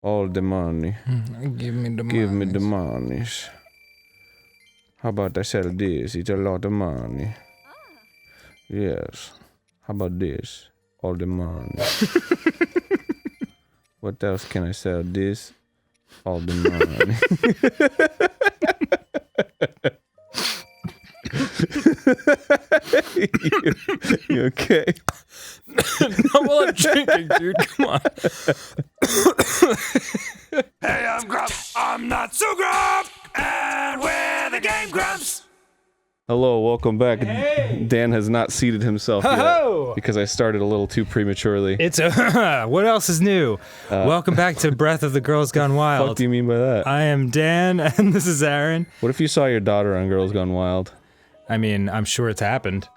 All the money. Give me the money. Give me the monies. How about I sell this? It's a lot of money. Yes. How about this? All the money. What else can I sell? This? All the money. you okay? No, well, I'm drinking, dude. Come on. Hey, I'm Grumps. I'm not so Grump, and we're the GameGrumps. Hello, welcome back. Hey. Dan has not seated himself Ho-ho! yet because I started a little too prematurely. It's a what else is new? Welcome back to Breath of the Girls Gone What Wild. do you mean by that? I am Dan, and this is Aaron. What if you saw your daughter on Girls Gone Wild? I mean, I'm sure it's happened.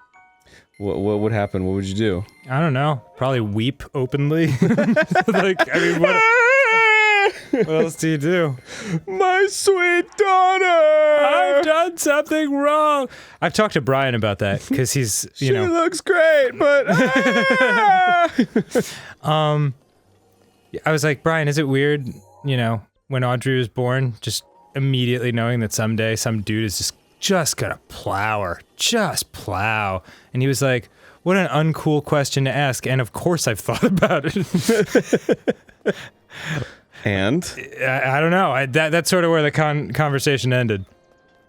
What would happen? What would you do? I don't know. Probably weep openly. Like, I mean, what else do you do? My sweet daughter! I've done something wrong. I've talked to Brian about that because he's, you She know. looks great, but I was like, Brian, is it weird, you know, when Audrey was born, just immediately knowing that someday some dude is just gonna plow her, just plow. And he was like, what an uncool question to ask. And of course I've thought about it. And? I don't know. That's sort of where the conversation ended.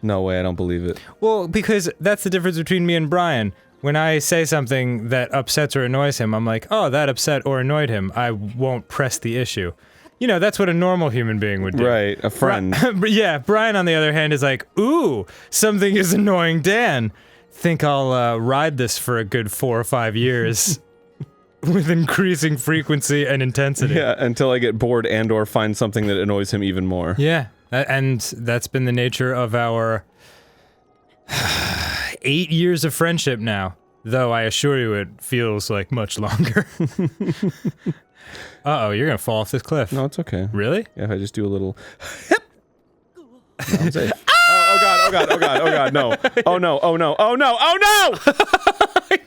No way, I don't believe it. Well, because that's the difference between me and Brian. When I say something that upsets or annoys him, I'm like, oh, that upset or annoyed him. I won't press the issue. You know, that's what a normal human being would do. Right, a friend. But yeah, Brian, on the other hand, is like, ooh, something is annoying Dan. Think I'll ride this for a good 4 or 5 years with increasing frequency and intensity. Yeah, until I get bored and or find something that annoys him even more. Yeah, and that's been the nature of our 8 years of friendship now. Though I assure you it feels like much longer. Uh-oh, you're gonna fall off this cliff. No, it's okay. Really? Yeah, if I just do a little no, I'm safe. Oh god, no. Oh no, oh no, oh no, oh no!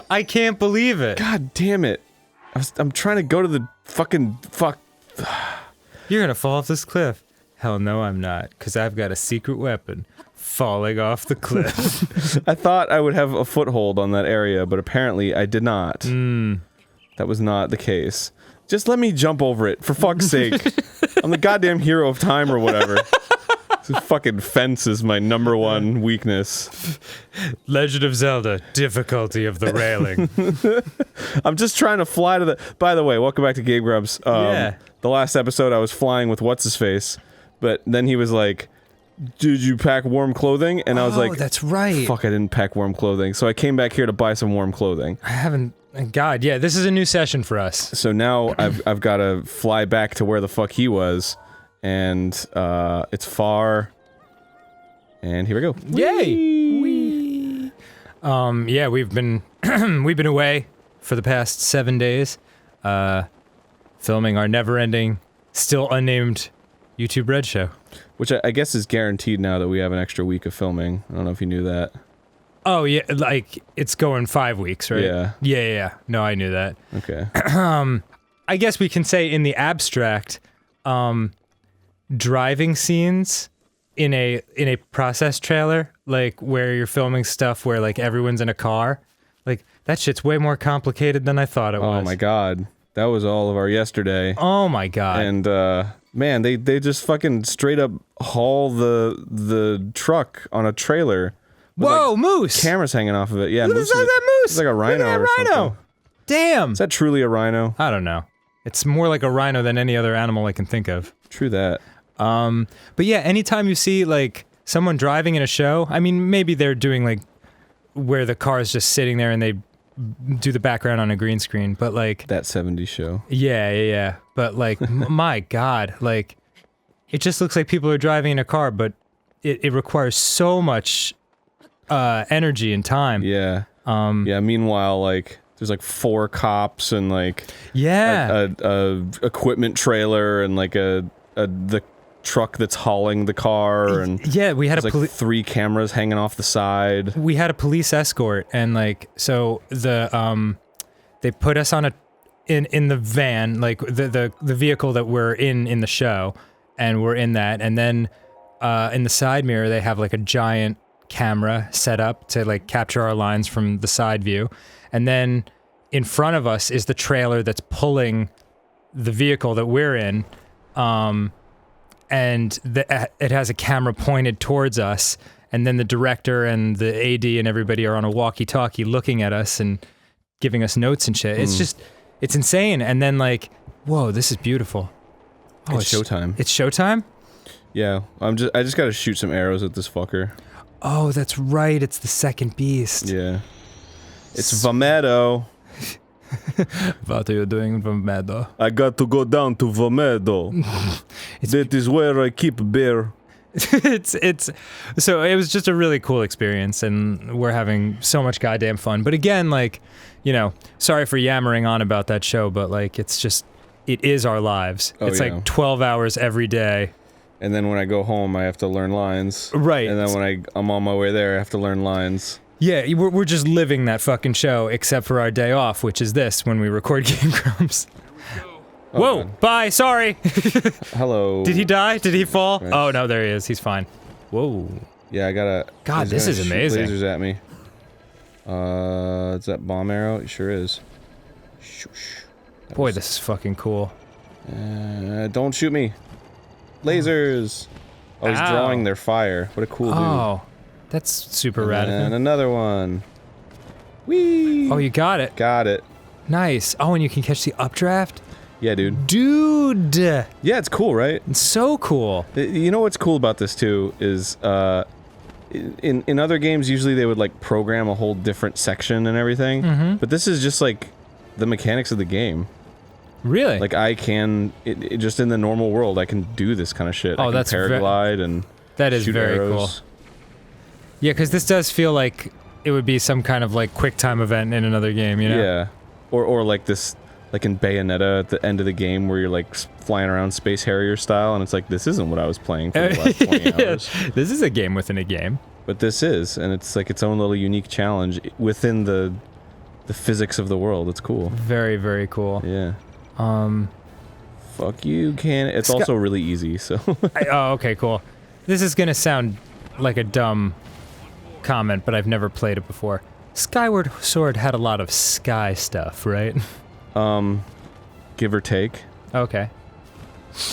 I can't believe it. God damn it. I'm trying to go to the fucking You're gonna fall off this cliff. Hell no, I'm not, because I've got a secret weapon. Falling off the cliff. I thought I would have a foothold on that area, but apparently I did not. That was not the case. Just let me jump over it, for fuck's sake. I'm the goddamn hero of time or whatever. This fucking fence is my #1 weakness. Legend of Zelda, difficulty of the railing. I'm just trying to fly to the... By the way, welcome back to GameGrumps. Yeah. The last episode I was flying with What's-His-Face, but then he was like, did you pack warm clothing? And I was like, that's right. fuck, I didn't pack warm clothing. So I came back here to buy some warm clothing. I haven't... God, yeah, this is a new session for us. So now I've got to fly back to where the fuck he was, and it's far. And here we go. Yay! Whee! Yeah, we've been we've been away for the past 7 days, filming our never-ending, still unnamed YouTube Red show. Which I guess is guaranteed now that we have an extra week of filming. I don't know if you knew that. Oh yeah, like it's going 5 weeks, right? Yeah. Yeah. No, I knew that. Okay. I guess we can say in the abstract, driving scenes in a process trailer, like where you're filming stuff where like everyone's in a car, like that shit's way more complicated than I thought it was. Oh my god. That was all of our yesterday. Oh my god. And man, they just fucking straight up haul the truck on a trailer. With, whoa, like, moose! Cameras hanging off of it. Yeah, Look at that moose! It's like a rhino Look at that or rhino! something. Damn! Is that truly a rhino? I don't know. It's more like a rhino than any other animal I can think of. True that. But yeah, anytime you see like someone driving in a show, I mean, maybe they're doing like where the car is just sitting there and they do the background on a green screen, but like That 70s show. yeah. But like, my God, like it just looks like people are driving in a car, but it requires so much energy and time. Yeah. Yeah, meanwhile, like, there's like 4 cops and like a equipment trailer and like the truck that's hauling the car, and yeah, we had like 3 cameras hanging off the side. We had a police escort, and like, so the they put us on in the van, like the vehicle that we're in the show, and we're in that, and then in the side mirror they have like a giant camera set up to like capture our lines from the side view, and then in front of us is the trailer that's pulling the vehicle that we're in, and it has a camera pointed towards us, and then the director and the AD and everybody are on a walkie-talkie looking at us and giving us notes and shit. It's insane. And then like, whoa, this is beautiful. Oh, it's showtime. It's showtime? Yeah, I just gotta shoot some arrows at this fucker. Oh, that's right. It's the second beast. Yeah. It's Vamedo. What are you doing, Vamedo? I got to go down to Vamedo. That is where I keep beer. it's so it was just a really cool experience, and we're having so much goddamn fun. But again, like, you know, sorry for yammering on about that show, but like, it is our lives. It's like 12 hours every day. And then when I go home, I have to learn lines. Right. And then when I'm on my way there, I have to learn lines. Yeah, we're just living that fucking show, except for our day off, which is this, when we record GameGrumps. Oh, whoa, God. bye, sorry. Hello. Did he die? Did he fall? Right. Oh, no, there he is. He's fine. Whoa. Yeah, I gotta... God, this is amazing. Lasers at me. Is that bomb arrow? It sure is. Boy, this is fucking cool. Don't shoot me. Lasers. Oh, he's drawing their fire. What a cool dude. Oh, that's super rad. And another one. Whee! Oh, you got it. Got it. Nice. Oh, and you can catch the updraft? Yeah, dude. Dude! Yeah, it's cool, right? It's so cool. You know what's cool about this, too, is, in other games, usually they would, like, program a whole different section and everything. But this is just, like, the mechanics of the game. Really? Like, I can, just in the normal world, I can do this kind of shit. Oh, I can that's paraglide and that is shoot very arrows. cool. Yeah, because this does feel like it would be some kind of, like, quick time event in another game, you know? Yeah. Or like this, like in Bayonetta at the end of the game where you're, like, flying around Space Harrier style, and it's like, this isn't what I was playing for the last 20 hours. This is a game within a game. But this is, and it's like its own little unique challenge within the physics of the world. It's cool. Very, very cool. Yeah. Fuck you, can. It's also really easy, so. Oh, okay, cool. This is gonna sound like a dumb comment, but I've never played it before. Skyward Sword had a lot of sky stuff, right? Give or take. Okay.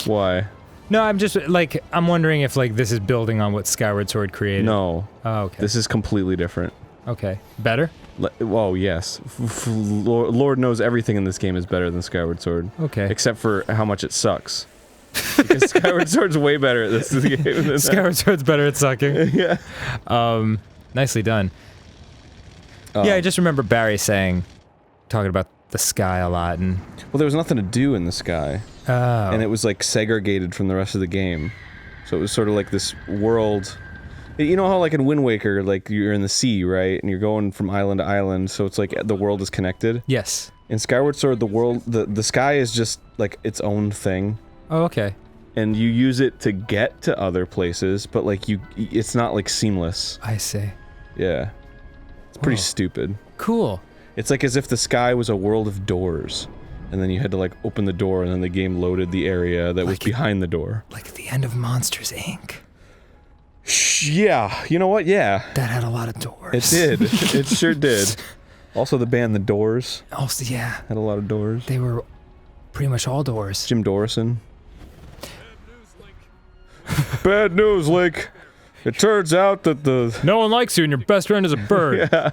Why? No, I'm just, like, I'm wondering if, like, this is building on what Skyward Sword created. No. Oh, okay. This is completely different. Okay. Better? Well, yes. Lord knows everything in this game is better than Skyward Sword. Okay. Except for how much it sucks. Because Skyward Sword's way better at this game than that. Skyward Sword's better at sucking. Yeah. Nicely done. Yeah, I just remember Barry talking about the sky a lot, and... Well, there was nothing to do in the sky. Oh. And it was, like, segregated from the rest of the game. So it was sort of like this world... You know how, like, in Wind Waker, like, you're in the sea, right? And you're going from island to island, so it's like the world is connected? Yes. In Skyward Sword, the sky is just, like, its own thing. Oh, okay. And you use it to get to other places, but, like, it's not, like, seamless. I see. Yeah. It's pretty stupid. Cool. It's like as if the sky was a world of doors, and then you had to, like, open the door, and then the game loaded the area that was behind the door. Like the end of Monsters, Inc. Yeah, you know what? Yeah. That had a lot of doors. It did. It sure did. Also, the band The Doors Also, yeah. had a lot of doors. They were pretty much all doors. Jim Dorison. Bad news, Link. It turns out that the... No one likes you and your best friend is a bird. Yeah.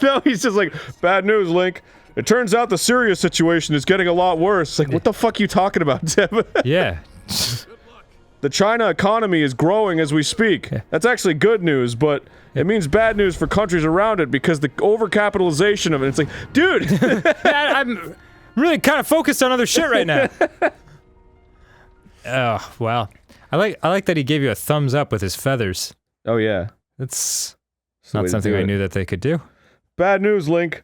No, he's just like, bad news, Link. It turns out the Syria situation is getting a lot worse. It's like, what the fuck are you talking about, Tim? Yeah. The China economy is growing as we speak. Yeah. That's actually good news, but it means bad news for countries around it because the overcapitalization of it. It's like, dude! I'm really kind of focused on other shit right now. Oh, wow. I like that he gave you a thumbs up with his feathers. Oh, yeah. That's the way not to something do I it. knew that they could do. Bad news, Link.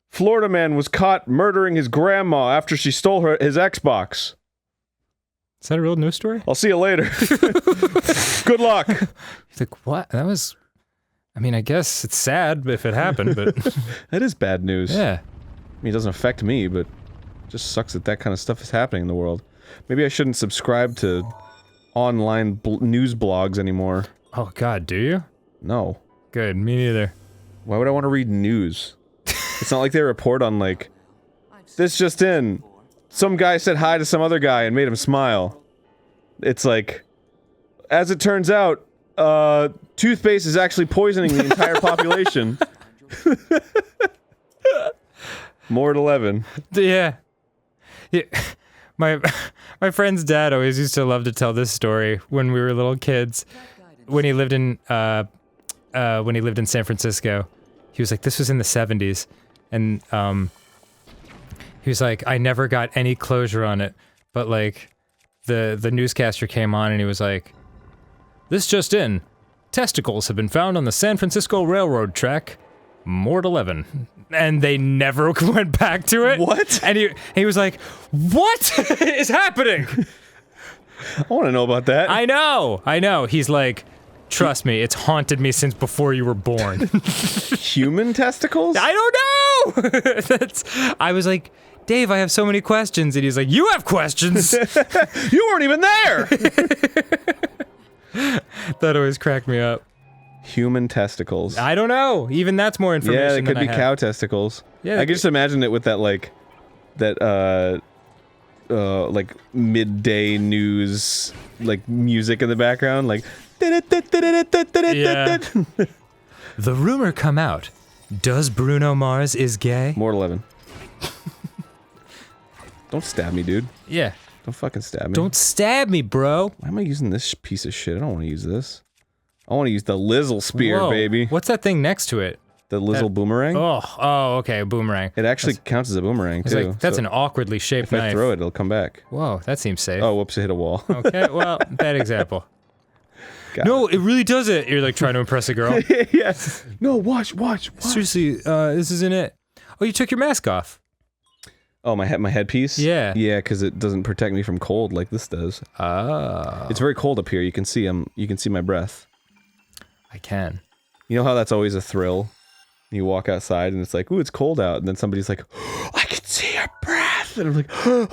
Florida man was caught murdering his grandma after she stole his Xbox. Is that a real news story? I'll see you later. Good luck. He's like, what? That was... I mean, I guess it's sad if it happened, but... That is bad news. Yeah. I mean, it doesn't affect me, but Just sucks that that kind of stuff is happening in the world. Maybe I shouldn't subscribe to online news blogs anymore. Oh god, do you? No. Good, me neither. Why would I want to read news? It's not like they report on, like, this just in. Some guy said hi to some other guy and made him smile. It's like, as it turns out, toothpaste is actually poisoning the entire population. More at 11. Yeah. My friend's dad always used to love to tell this story when we were little kids. When he lived in San Francisco, he was like, this was in the 70s, and he was like, I never got any closure on it, but like, the newscaster came on and he was like, this just in, testicles have been found on the San Francisco Railroad track, Mort 11. And they never went back to it. What? And he was like, what is happening? I want to know about that. I know. He's like, trust me, it's haunted me since before you were born. Human testicles? I don't know! I was like, Dave, I have so many questions. And he's like, you have questions! You weren't even there! That always cracked me up. Human testicles. I don't know. Even that's more information. Yeah, it could than be I cow have. testicles. Yeah, I can just imagine it with that, like, like, midday news, like, music in the background, like... Yeah. The rumor come out. Does Bruno Mars is gay? More 11. Don't stab me, dude. Yeah. Don't fucking stab me. Don't stab me, bro. Why am I using this piece of shit? I don't want to use this. I want to use the Lizzle spear, Whoa. baby. What's that thing next to it? The Lizzle boomerang? Oh, okay, a boomerang. It actually counts as a boomerang, It's too. like, that's so an awkwardly shaped if knife. I throw it, it'll come back. Whoa, that seems safe. Oh, whoops, I hit a wall. Okay, well, bad example. Got No, it really does it. You're like trying to impress a girl. Yeah. No, watch. Seriously, this isn't it. Oh, you took your mask off. Oh, my headpiece? Yeah. Yeah, because it doesn't protect me from cold like this does. Oh. It's very cold up here. You can see my breath. I can. You know how that's always a thrill? You walk outside and it's like, ooh, it's cold out. And then somebody's like, oh, I can see your breath. And I'm like, ah!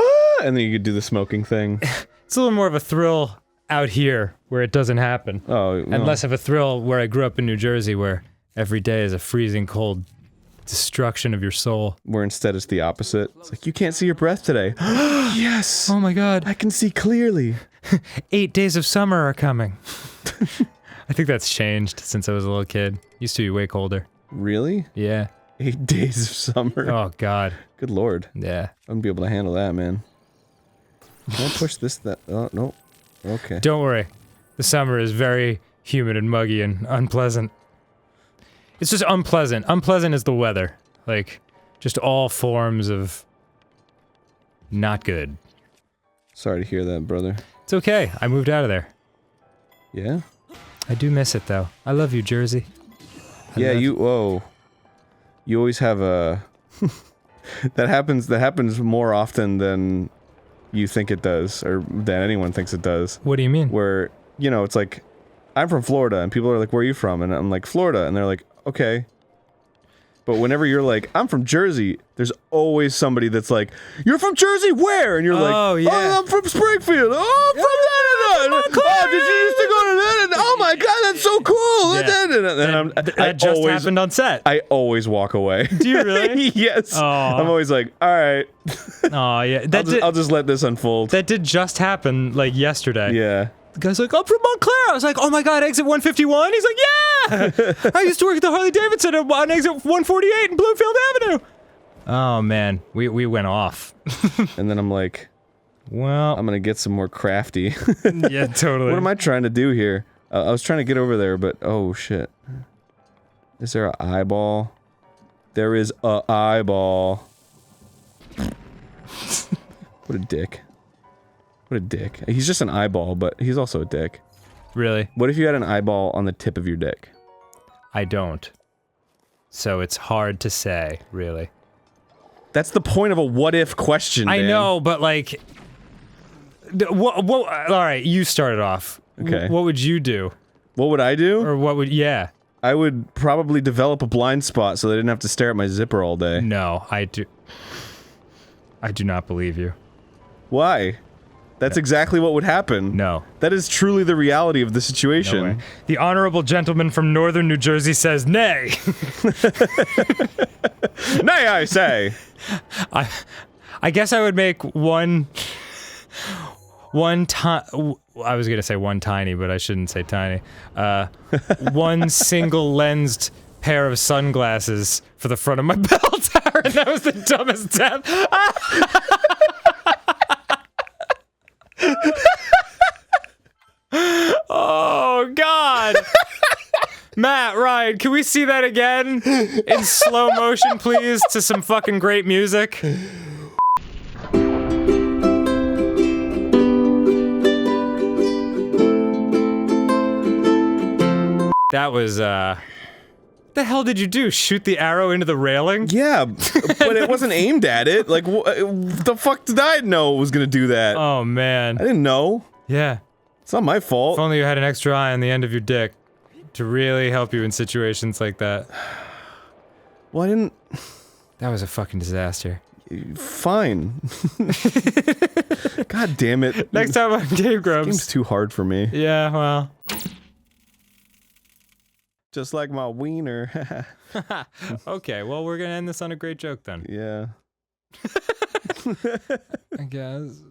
And then you could do the smoking thing. It's a little more of a thrill out here where it doesn't happen. Oh, And less of a thrill where I grew up in New Jersey where every day is a freezing cold destruction of your soul. Where instead it's the opposite. It's like, you can't see your breath today. Yes. Oh my god. I can see clearly. 8 days of summer are coming. I think that's changed since I was a little kid. Used to be way colder. Really? Yeah. 8 days of summer. Oh god. Good lord. Yeah. I wouldn't be able to handle that, man. Can I push this, that? Oh, no. Okay. Don't worry. The summer is very humid and muggy and unpleasant. It's just unpleasant. Unpleasant is the weather. Like, just all forms of not good. Sorry to hear that, brother. It's okay. I moved out of there. Yeah? I do miss it though. I love you, Jersey. Yeah, whoa. You always have a... that happens more often than you think it does, or than anyone thinks it does. What do you mean? Where, you know, it's like, I'm from Florida, and people are like, where are you from? And I'm like, Florida, and they're like, okay. But whenever you're like, I'm from Jersey, there's always somebody that's like, you're from Jersey, where? And you're like, Oh, yeah. oh, I'm from Springfield. Oh, I'm from da-da-da. Oh, did you used to go to that? Oh my god, that's so cool. Yeah. And That just happened on set. I always walk away. Do you really? Yes. Aw. I'm always like, all right, Oh yeah. I'll just let this unfold. That did just happen like yesterday. Yeah. The guy's like, I'm from Montclair. I was like, oh my god, exit 151? He's like, yeah! I used to work at the Harley Davidson on exit 148 in Bloomfield Avenue. Oh man, we went off. And then I'm like, Well, I'm gonna get some more crafty. yeah, totally. What am I trying to do here? I was trying to get over there, but oh shit. Is there an eyeball? There is a eyeball. What a dick. What a dick. He's just an eyeball, but he's also a dick. Really? What if you had an eyeball on the tip of your dick? I don't. So it's hard to say, really. That's the point of a what-if question, I Dan. know, but like... Alright, you started off. Okay. What would you do? What would I do? Or what would... Yeah. I would probably develop a blind spot so they didn't have to stare at my zipper all day. No, I do... I do not believe you. Why? That's exactly what would happen. No. That is truly the reality of the No situation. way. The honorable gentleman from northern New Jersey says nay. Nay, I say. I guess I would make one I was gonna say one tiny, but I shouldn't say tiny. One single lensed pair of sunglasses for the front of my bell tower, and that was the dumbest death. Oh God. Matt, Ryan, can we see that again in slow motion, please, to some fucking great music? That was, the hell did you do? Shoot the arrow into the railing? Yeah, but it wasn't aimed at it. Like, the fuck did I know it was gonna do that? Oh, man. I didn't know. Yeah. It's not my If fault. only you had an extra eye on the end of your dick to really help you in situations like that. Well, I didn't... That was a fucking disaster. Fine. God damn it. Next time on Game Game's Grumps. too hard for me. Yeah, well. Just like my wiener. Okay, well, we're gonna end this on a great joke then. Yeah. I guess.